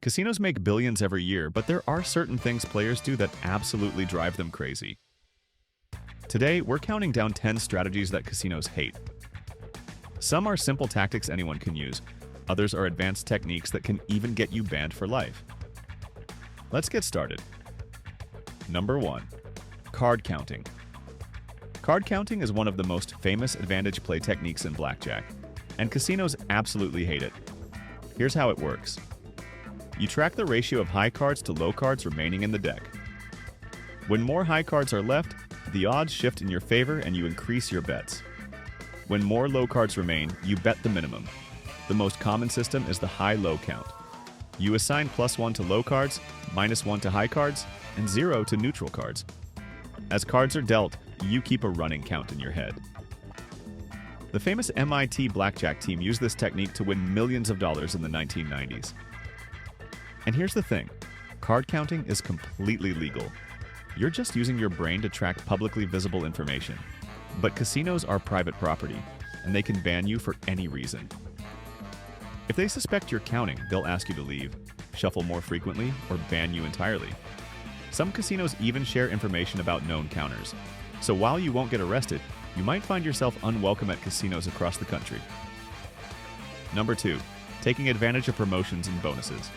Casinos make billions every year, but there are certain things players do that absolutely drive them crazy. Today, we're counting down 10 strategies that casinos hate. Some are simple tactics anyone can use. Others are advanced techniques that can even get you banned for life. Let's get started. Number 1. Card counting. Card counting is one of the most famous advantage play techniques in blackjack, and casinos absolutely hate it. Here's how it works. You track the ratio of high cards to low cards remaining in the deck. When more high cards are left, the odds shift in your favor and you increase your bets. When more low cards remain, you bet the minimum. The most common system is the high-low count. You assign +1 to low cards, -1 to high cards, and 0 to neutral cards. As cards are dealt, you keep a running count in your head. The famous MIT blackjack team used this technique to win millions of dollars in the 1990s. And here's the thing, card counting is completely legal. You're just using your brain to track publicly visible information. But casinos are private property, and they can ban you for any reason. If they suspect you're counting, they'll ask you to leave, shuffle more frequently, or ban you entirely. Some casinos even share information about known counters. So while you won't get arrested, you might find yourself unwelcome at casinos across the country. Number 2. Taking advantage of promotions and bonuses.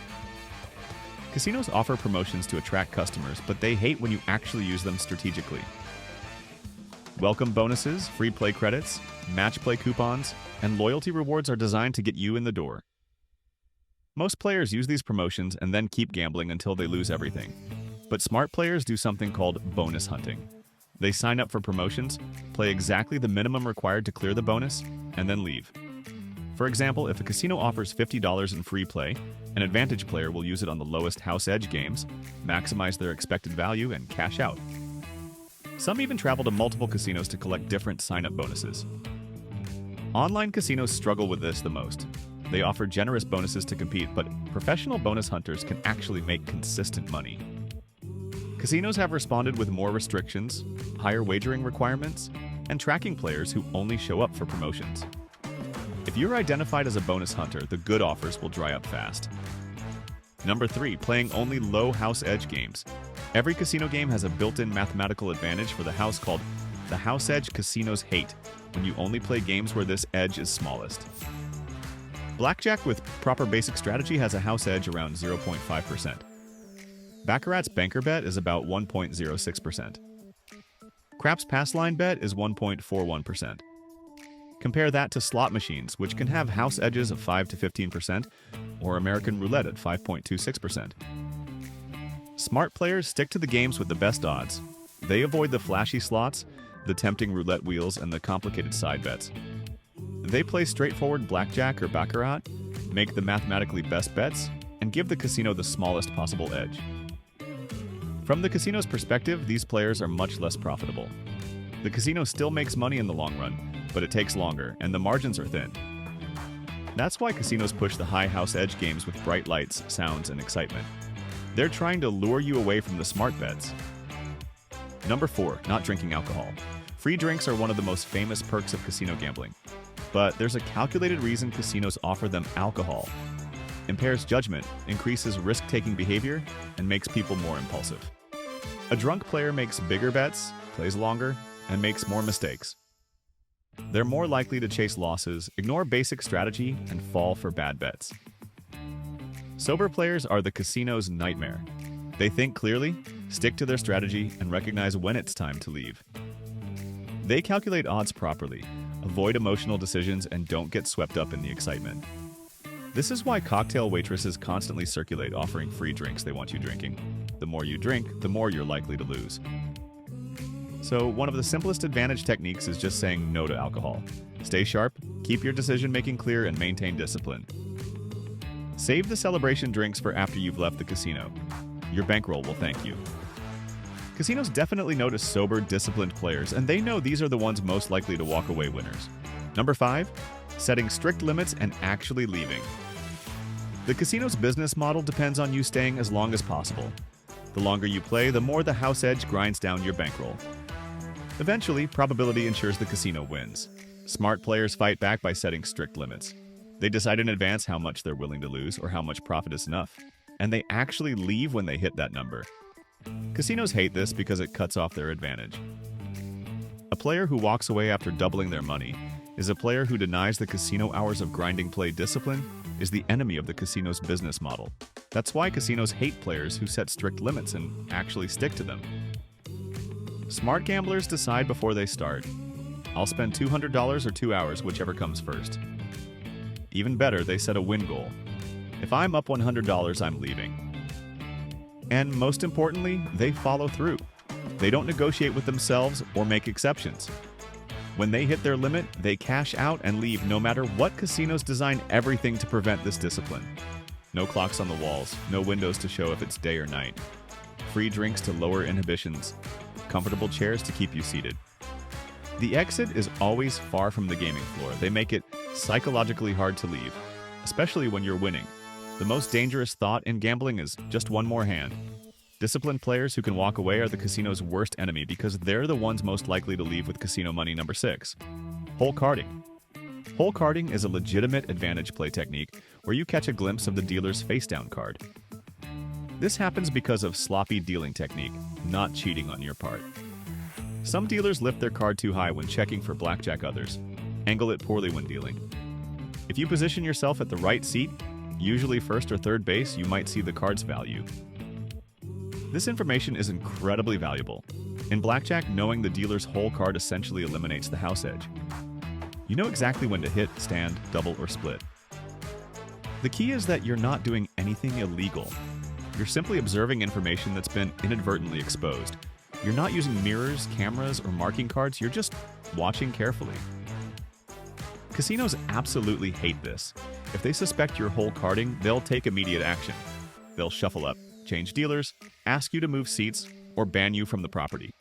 Casinos offer promotions to attract customers, but they hate when you actually use them strategically. Welcome bonuses, free play credits, match play coupons, and loyalty rewards are designed to get you in the door. Most players use these promotions and then keep gambling until they lose everything. But smart players do something called bonus hunting. They sign up for promotions, play exactly the minimum required to clear the bonus, and then leave. For example, if a casino offers $50 in free play, an advantage player will use it on the lowest house edge games, maximize their expected value, and cash out. Some even travel to multiple casinos to collect different sign-up bonuses. Online casinos struggle with this the most. They offer generous bonuses to compete, but professional bonus hunters can actually make consistent money. Casinos have responded with more restrictions, higher wagering requirements, and tracking players who only show up for promotions. If you're identified as a bonus hunter, the good offers will dry up fast. Number 3. Playing only low house edge games. Every casino game has a built-in mathematical advantage for the house called the house edge casinos hate, when you only play games where this edge is smallest. Blackjack with proper basic strategy has a house edge around 0.5%. Baccarat's banker bet is about 1.06%. Craps pass line bet is 1.41%. Compare that to slot machines, which can have house edges of 5 to 15%, or American roulette at 5.26%. Smart players stick to the games with the best odds. They avoid the flashy slots, the tempting roulette wheels, and the complicated side bets. They play straightforward blackjack or baccarat, make the mathematically best bets, and give the casino the smallest possible edge. From the casino's perspective, these players are much less profitable. The casino still makes money in the long run, but it takes longer, and the margins are thin. That's why casinos push the high house edge games with bright lights, sounds, and excitement. They're trying to lure you away from the smart bets. Number 4. Not drinking alcohol. Free drinks are one of the most famous perks of casino gambling. But there's a calculated reason casinos offer them alcohol. Impairs judgment, increases risk-taking behavior, and makes people more impulsive. A drunk player makes bigger bets, plays longer, and makes more mistakes. They're more likely to chase losses, ignore basic strategy, and fall for bad bets. Sober players are the casino's nightmare. They think clearly, stick to their strategy, and recognize when it's time to leave. They calculate odds properly, avoid emotional decisions, and don't get swept up in the excitement. This is why cocktail waitresses constantly circulate offering free drinks they want you drinking. The more you drink, the more you're likely to lose. So one of the simplest advantage techniques is just saying no to alcohol. Stay sharp, keep your decision-making clear, and maintain discipline. Save the celebration drinks for after you've left the casino. Your bankroll will thank you. Casinos definitely notice sober, disciplined players, and they know these are the ones most likely to walk away winners. Number 5. Setting strict limits and actually leaving. The casino's business model depends on you staying as long as possible. The longer you play, the more the house edge grinds down your bankroll. Eventually, probability ensures the casino wins. Smart players fight back by setting strict limits. They decide in advance how much they're willing to lose or how much profit is enough. and they actually leave when they hit that number. Casinos hate this because it cuts off their advantage. A player who walks away after doubling their money is a player who denies the casino hours of grinding play discipline, is the enemy of the casino's business model. That's why casinos hate players who set strict limits and actually stick to them. Smart gamblers decide before they start. I'll spend $200 or 2 hours, whichever comes first. Even better, they set a win goal. If I'm up $100, I'm leaving. And most importantly, they follow through. They don't negotiate with themselves or make exceptions. When they hit their limit, they cash out and leave no matter what. Casinos design everything to prevent this discipline. No clocks on the walls, no windows to show if it's day or night. Free drinks to lower inhibitions. Comfortable chairs to keep you seated. The exit is always far from the gaming floor. They make it psychologically hard to leave, especially when you're winning. The most dangerous thought in gambling is just one more hand. Disciplined players who can walk away are the casino's worst enemy because they're the ones most likely to leave with casino money. Number 6. Hole carding. Hole carding is a legitimate advantage play technique where you catch a glimpse of the dealer's face-down card. This happens because of sloppy dealing technique, not cheating on your part. Some dealers lift their card too high when checking for blackjack, others angle it poorly when dealing. If you position yourself at the right seat, usually first or third base, you might see the card's value. This information is incredibly valuable. In blackjack, knowing the dealer's hole card essentially eliminates the house edge. You know exactly when to hit, stand, double, or split. The key is that you're not doing anything illegal. You're simply observing information that's been inadvertently exposed. You're not using mirrors, cameras, or marking cards, you're just watching carefully. Casinos absolutely hate this. If they suspect you're hole carding, they'll take immediate action. They'll shuffle up, change dealers, ask you to move seats, or ban you from the property.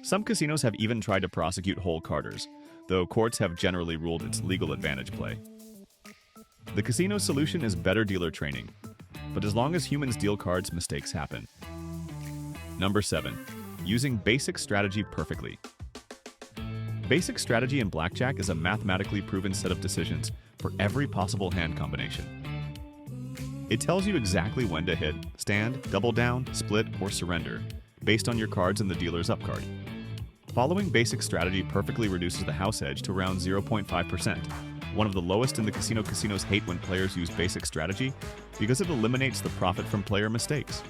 Some casinos have even tried to prosecute hole carders, though courts have generally ruled it's legal advantage play. The casino's solution is better dealer training, but as long as humans deal cards, mistakes happen. Number 7. Using basic strategy perfectly. Basic strategy in blackjack is a mathematically proven set of decisions for every possible hand combination. It tells you exactly when to hit, stand, double down, split, or surrender, based on your cards and the dealer's up card. Following basic strategy perfectly reduces the house edge to around 0.5%, one of the lowest in the casino. Casinos hate when players use basic strategy because it eliminates the profit from player mistakes.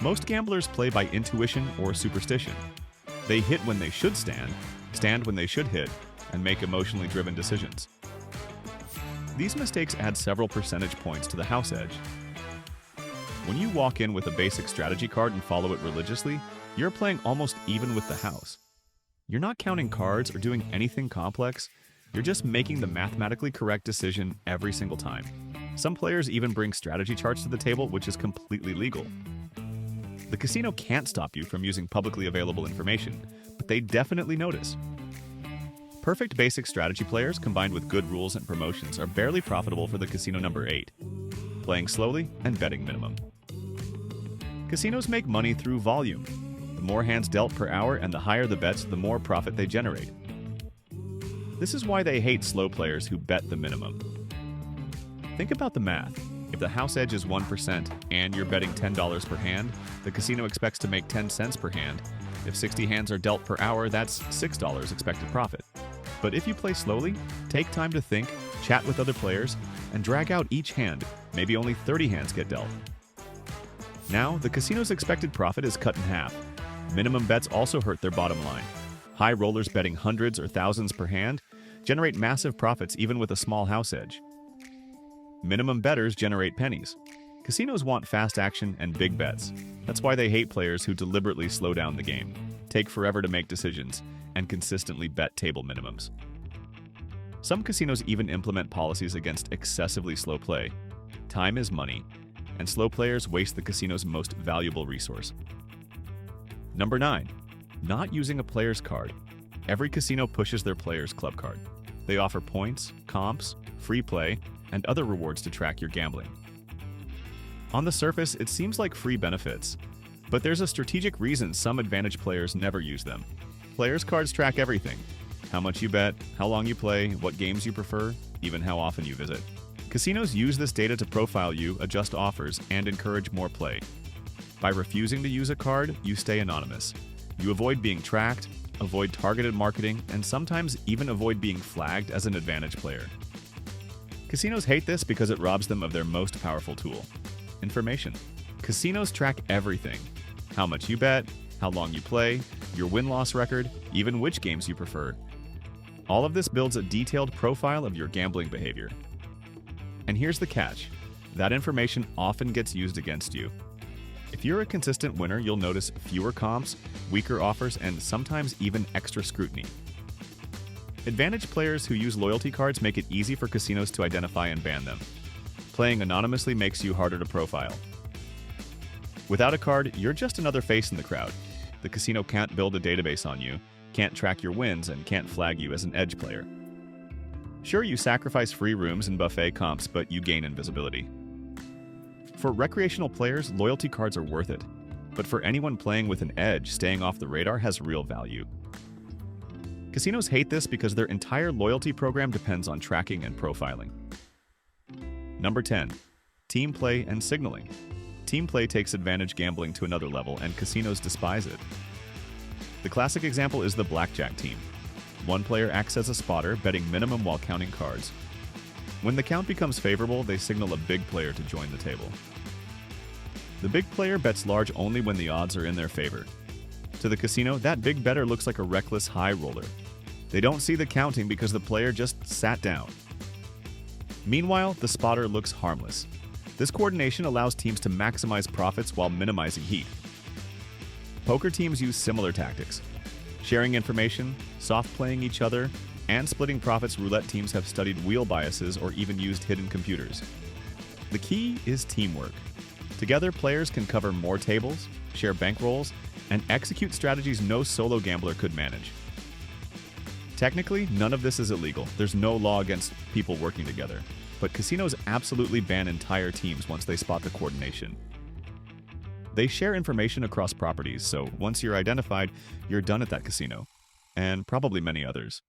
Most gamblers play by intuition or superstition. They hit when they should stand when they should hit, and make emotionally driven decisions. These mistakes add several percentage points to the house edge. When you walk in with a basic strategy card and follow it religiously, you're playing almost even with the house. You're not counting cards or doing anything complex, you're just making the mathematically correct decision every single time. Some players even bring strategy charts to the table, which is completely legal. The casino can't stop you from using publicly available information, but they definitely notice. Perfect basic strategy players combined with good rules and promotions are barely profitable for the casino. Number 8. Playing slowly and betting minimum. Casinos make money through volume. The more hands dealt per hour and the higher the bets, the more profit they generate. This is why they hate slow players who bet the minimum. Think about the math. If the house edge is 1% and you're betting $10 per hand, the casino expects to make 10 cents per hand. If 60 hands are dealt per hour, that's $6 expected profit. But if you play slowly, take time to think, chat with other players, and drag out each hand, maybe only 30 hands get dealt. Now, the casino's expected profit is cut in half. Minimum bets also hurt their bottom line. High rollers betting hundreds or thousands per hand generate massive profits even with a small house edge. Minimum bettors generate pennies. Casinos want fast action and big bets. That's why they hate players who deliberately slow down the game, take forever to make decisions, and consistently bet table minimums. Some casinos even implement policies against excessively slow play. Time is money, and slow players waste the casino's most valuable resource. Number 9. Not using a player's card. Every casino pushes their player's club card. They offer points, comps, free play, and other rewards to track your gambling. On the surface, it seems like free benefits, but there's a strategic reason some advantage players never use them. Players' cards track everything: how much you bet, how long you play, what games you prefer, even how often you visit. Casinos use this data to profile you, adjust offers, and encourage more play. By refusing to use a card, you stay anonymous. You avoid being tracked, avoid targeted marketing, and sometimes even avoid being flagged as an advantage player. Casinos hate this because it robs them of their most powerful tool: information. Casinos track everything: how much you bet, how long you play, your win-loss record, even which games you prefer. All of this builds a detailed profile of your gambling behavior. And here's the catch: that information often gets used against you. If you're a consistent winner, you'll notice fewer comps, weaker offers, and sometimes even extra scrutiny. Advantage players who use loyalty cards make it easy for casinos to identify and ban them. Playing anonymously makes you harder to profile. Without a card, you're just another face in the crowd. The casino can't build a database on you, can't track your wins, and can't flag you as an edge player. Sure, you sacrifice free rooms and buffet comps, but you gain invisibility. For recreational players, loyalty cards are worth it. But for anyone playing with an edge, staying off the radar has real value. Casinos hate this because their entire loyalty program depends on tracking and profiling. Number 10. Team play and signaling. Team play takes advantage gambling to another level, and casinos despise it. The classic example is the blackjack team. One player acts as a spotter, betting minimum while counting cards. When the count becomes favorable, they signal a big player to join the table. The big player bets large only when the odds are in their favor. To the casino, that big bettor looks like a reckless high roller. They don't see the counting because the player just sat down. Meanwhile, the spotter looks harmless. This coordination allows teams to maximize profits while minimizing heat. Poker teams use similar tactics. Sharing information, soft playing each other, and splitting profits. Roulette teams have studied wheel biases or even used hidden computers. The key is teamwork. Together, players can cover more tables, share bankrolls, and execute strategies no solo gambler could manage. Technically, none of this is illegal. There's no law against people working together. But casinos absolutely ban entire teams once they spot the coordination. They share information across properties, so once you're identified, you're done at that casino, and probably many others.